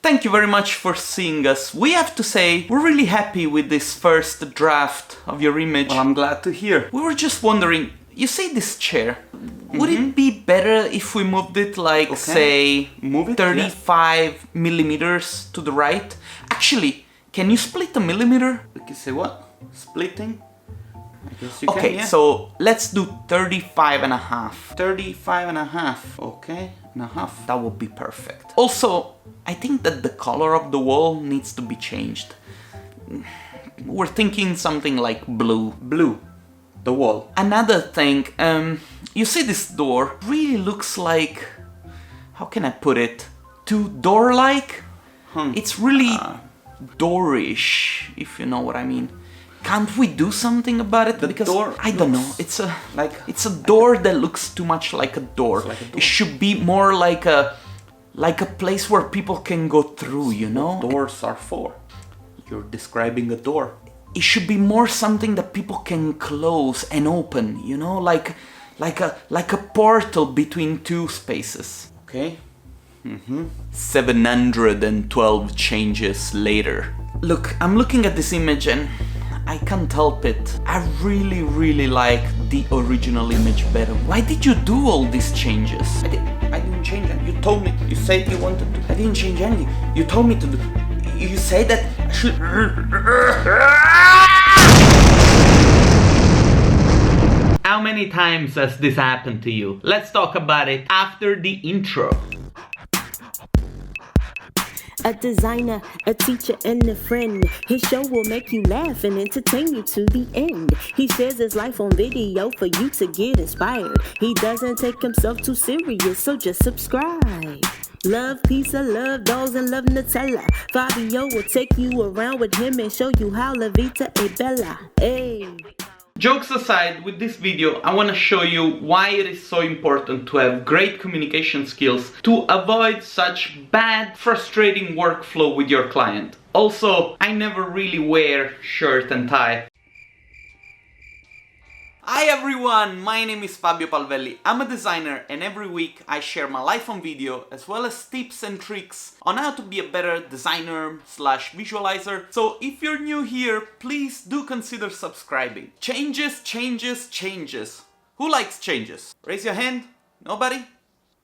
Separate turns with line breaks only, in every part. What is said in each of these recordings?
Thank you very much for seeing us. We have to say, we're really happy with this first draft of your image.
Well, I'm glad to hear.
We were just wondering, you say this chair, would it be better if we moved it like, say,
Move it,
35 millimeters to the right? Actually, can you split a millimeter?
We can say what? Splitting? I guess you
Okay,
can, yeah.
so let's do 35 and a half.
35 and a half, okay, and a half.
That would be perfect. Also, I think that the color of the wall needs to be changed. We're thinking something like blue.
Blue, the wall.
Another thing, you see this door really looks like, how can I put it? Too door-like? It's really doorish, if you know what I mean. Can't we do something about it? Because
door
I don't know. It's a
like
door that looks too much like a door.
Like a door.
It should be more like a place where people can go through, you know?
doors are for. You're describing a door.
It should be more something that people can close and open, you know, like a portal between two spaces.
Okay.
712 changes later. Look, I'm looking at this image and I can't help it. I really like the original image better. Why did you do all these changes?
I didn't change it. You told me. You said you wanted to.
I didn't change anything. You told me to do. You said that I should. How many times has this happened to you? Let's talk about it after the intro.
A designer, a teacher, and a friend. His show will make you laugh and entertain you to the end. He shares his life on video for you to get inspired. He doesn't take himself too serious, so just subscribe. Love pizza, love dolls, and love Nutella. Fabio will take you around with him and show you how La Vita è Bella. Hey.
Jokes aside, with this video I want to show you why it is so important to have great communication skills to avoid such bad, frustrating workflow with your client. Also, I never really wear shirt and tie. Hi everyone, my name is Fabio Palvelli. I'm a designer and every week I share my life on video as well as tips and tricks on how to be a better designer / visualizer. So if you're new here, please do consider subscribing. Changes, changes, changes. Who likes changes? Raise your hand. Nobody?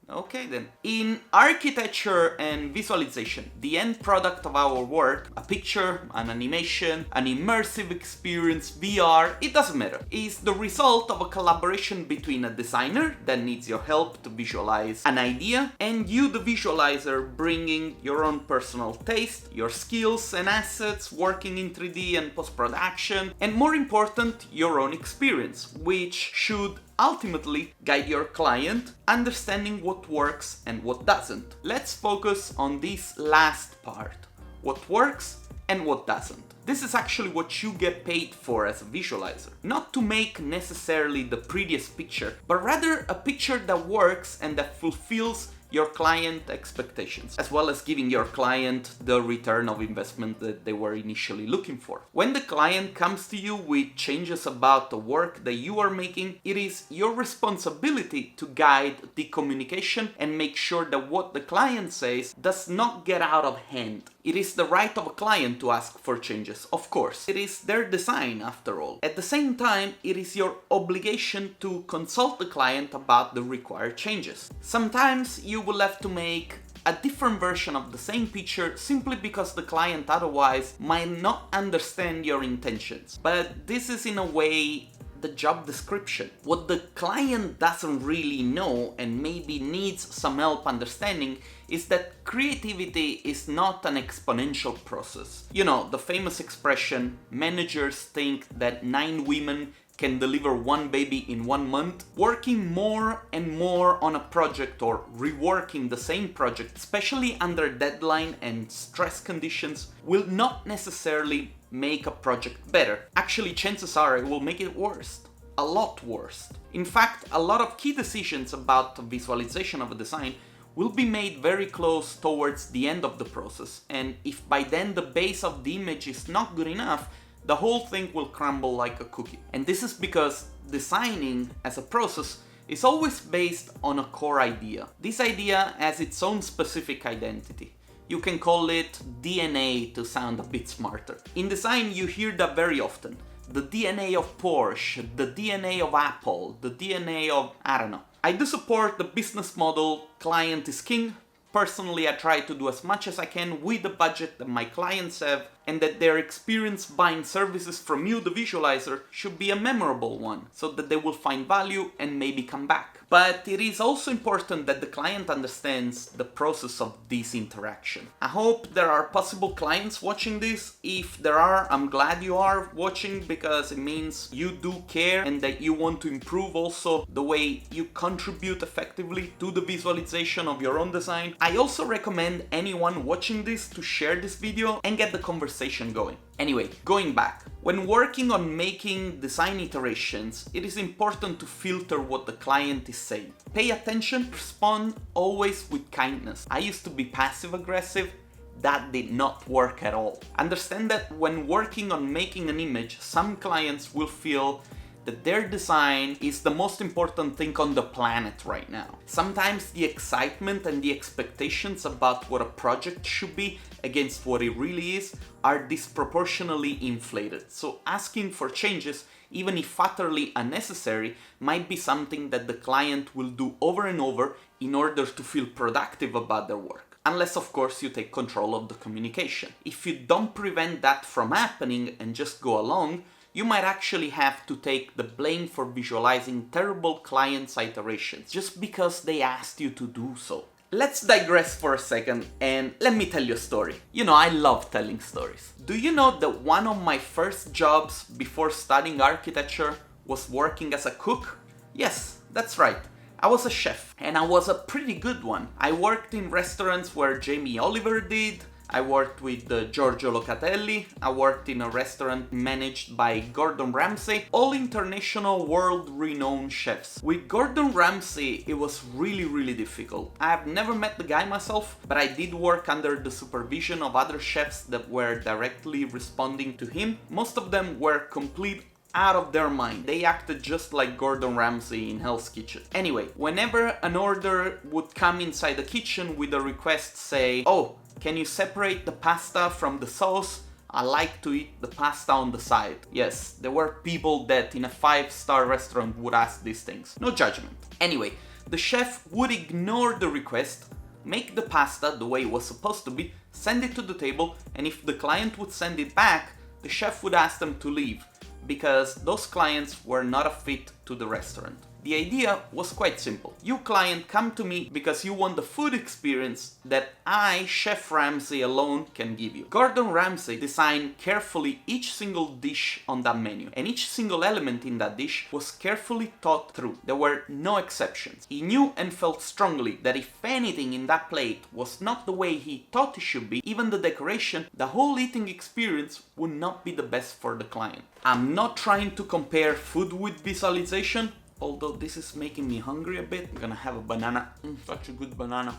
Okay then. In architecture and visualization, the end product of our work, a picture, an animation, an immersive experience, VR, it doesn't matter, is the result of a collaboration between a designer that needs your help to visualize an idea and you, the visualizer, bringing your own personal taste, your skills and assets, working in 3D and post-production, and more important, your own experience, which should ultimately guide your client, understanding what works and what doesn't. Let's focus on this last part, what works and what doesn't. This is actually what you get paid for as a visualizer. Not to make necessarily the prettiest picture, but rather a picture that works and that fulfills your client expectations, as well as giving your client the return of investment that they were initially looking for. When the client comes to you with changes about the work that you are making, it is your responsibility to guide the communication and make sure that what the client says does not get out of hand. It is the right of a client to ask for changes, of course. It is their design after all. At the same time, it is your obligation to consult the client about the required changes. Sometimes you will have to make a different version of the same picture simply because the client otherwise might not understand your intentions. But this is in a way the job description. What the client doesn't really know and maybe needs some help understanding is that creativity is not an exponential process. You know, the famous expression, managers think that 9 women can deliver 1 baby in 1 month. Working more and more on a project or reworking the same project, especially under deadline and stress conditions, will not necessarily make a project better. Actually, chances are it will make it worse. A lot worse. In fact, a lot of key decisions about the visualization of a design will be made very close towards the end of the process, and if by then the base of the image is not good enough, the whole thing will crumble like a cookie. And this is because designing as a process is always based on a core idea. This idea has its own specific identity. You can call it DNA to sound a bit smarter. In design, you hear that very often. The DNA of Porsche, the DNA of Apple, the DNA of, I don't know. I do support the business model, client is king. Personally, I try to do as much as I can with the budget that my clients have, and that their experience buying services from you, the visualizer, should be a memorable one, so that they will find value and maybe come back. But it is also important that the client understands the process of this interaction. I hope there are possible clients watching this. If there are, I'm glad you are watching, because it means you do care and that you want to improve also the way you contribute effectively to the visualization of your own design. I also recommend anyone watching this to share this video and get the conversation going. Anyway, going back. When working on making design iterations, it is important to filter what the client is saying. Pay attention, respond always with kindness. I used to be passive-aggressive. That did not work at all. Understand that when working on making an image, some clients will feel that their design is the most important thing on the planet right now. Sometimes the excitement and the expectations about what a project should be against what it really is are disproportionately inflated. So asking for changes, even if utterly unnecessary, might be something that the client will do over and over in order to feel productive about their work. Unless, of course, you take control of the communication. If you don't prevent that from happening and just go along, you might actually have to take the blame for visualizing terrible client iterations just because they asked you to do so. Let's digress for a second and let me tell you a story. You know, I love telling stories. Do you know that one of my first jobs before studying architecture was working as a cook? Yes, that's right. I was a chef, and I was a pretty good one. I worked in restaurants where Jamie Oliver did. I worked with Giorgio Locatelli, I worked in a restaurant managed by Gordon Ramsay, all international world-renowned chefs. With Gordon Ramsay, it was really difficult. I have never met the guy myself, but I did work under the supervision of other chefs that were directly responding to him. Most of them were complete out of their mind. They acted just like Gordon Ramsay in Hell's Kitchen. Anyway, whenever an order would come inside the kitchen with a request, say, "Oh, can you separate the pasta from the sauce? I like to eat the pasta on the side." Yes, there were people that in a 5-star restaurant would ask these things. No judgment. Anyway, the chef would ignore the request, make the pasta the way it was supposed to be, send it to the table, and if the client would send it back, the chef would ask them to leave, because those clients were not a fit to the restaurant. The idea was quite simple. You client come to me because you want the food experience that I, Chef Ramsay alone, can give you. Gordon Ramsay designed carefully each single dish on that menu, and each single element in that dish was carefully thought through. There were no exceptions. He knew and felt strongly that if anything in that plate was not the way he thought it should be, even the decoration, the whole eating experience would not be the best for the client. I'm not trying to compare food with visualization, although this is making me hungry a bit. I'm gonna have a banana. Such a good banana.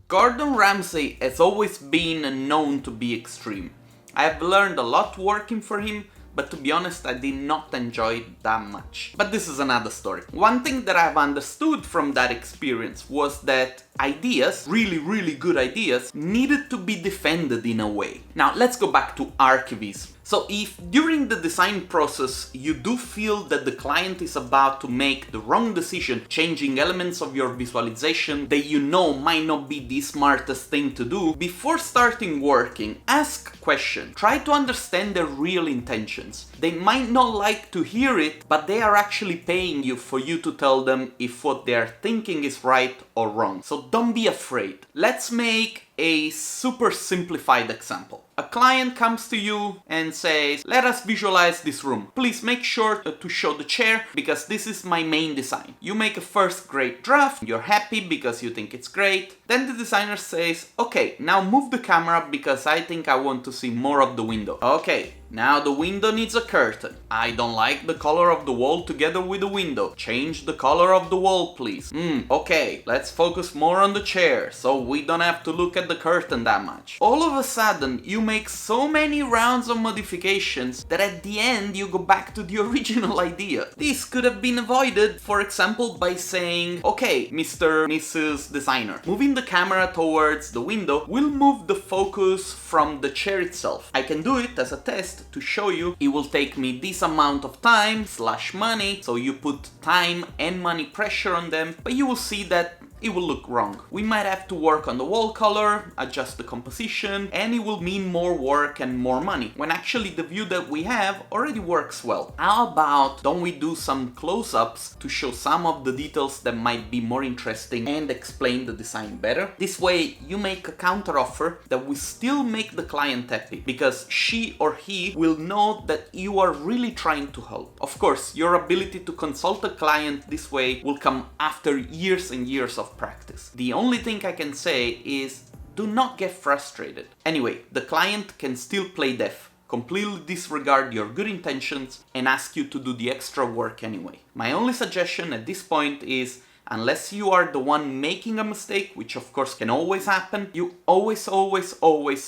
Gordon Ramsay has always been known to be extreme. I have learned a lot working for him, but to be honest, I did not enjoy it that much. But this is another story. One thing that I've understood from that experience was that ideas, really good ideas, needed to be defended in a way. Now let's go back to archivism. So if during the design process you do feel that the client is about to make the wrong decision, changing elements of your visualization that you know might not be the smartest thing to do, before starting working, ask a question. Try to understand their real intentions. They might not like to hear it, but they are actually paying you for you to tell them if what they are thinking is right or wrong. So don't be afraid. Let's make a super simplified example. A client comes to you and says, "Let us visualize this room. Please make sure to show the chair because this is my main design." You make a first great draft, you're happy because you think it's great. Then the designer says, "Okay, now move the camera because I think I want to see more of the window." Okay, now the window needs a curtain. I don't like the color of the wall together with the window. Change the color of the wall, please. Okay, let's focus more on the chair so we don't have to look at the curtain that much. All of a sudden, you make so many rounds of modifications that at the end you go back to the original idea. This could have been avoided, for example, by saying, okay, Mr. Mrs. Designer, moving the camera towards the window will move the focus from the chair itself. I can do it as a test to show you it will take me this amount of time / money, so you put time and money pressure on them, but you will see that it will look wrong. We might have to work on the wall color, adjust the composition, and it will mean more work and more money, when actually the view that we have already works well. How about don't we do some close-ups to show some of the details that might be more interesting and explain the design better? This way you make a counter offer that will still make the client happy, because she or he will know that you are really trying to help. Of course, your ability to consult a client this way will come after years and years of practice. The only thing I can say is do not get frustrated. Anyway, the client can still play deaf, completely disregard your good intentions, and ask you to do the extra work anyway. My only suggestion at this point is, unless you are the one making a mistake, which of course can always happen, you always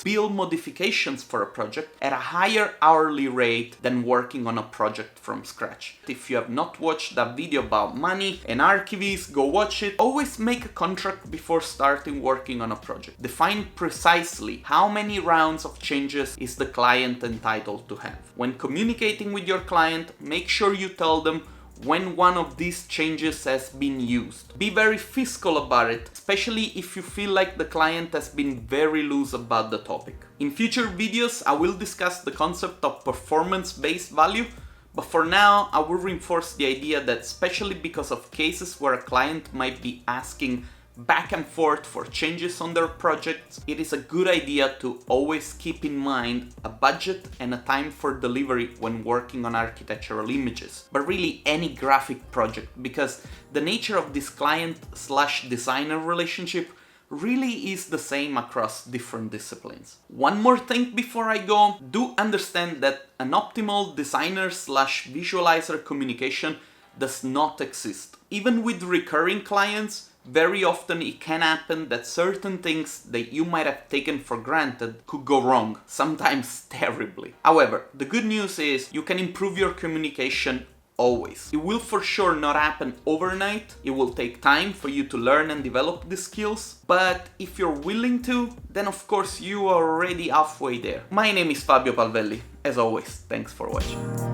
build modifications for a project at a higher hourly rate than working on a project from scratch. If you have not watched that video about money and archives, go watch it. Always make a contract before starting working on a project. Define precisely how many rounds of changes is the client entitled to have. When communicating with your client, make sure you tell them when one of these changes has been used. Be very fiscal about it, especially if you feel like the client has been very loose about the topic. In future videos, I will discuss the concept of performance-based value, but for now, I will reinforce the idea that, especially because of cases where a client might be asking back and forth for changes on their projects, it is a good idea to always keep in mind a budget and a time for delivery when working on architectural images, but really any graphic project, because the nature of this client/designer relationship really is the same across different disciplines. One more thing before I go, do understand that an optimal designer/visualizer communication does not exist. Even with recurring clients, very often it can happen that certain things that you might have taken for granted could go wrong, sometimes terribly. However, the good news is you can improve your communication always. It will for sure not happen overnight. It will take time for you to learn and develop the skills, but if you're willing to, then of course you are already halfway there. My name is Fabio Palvelli. As always, thanks for watching.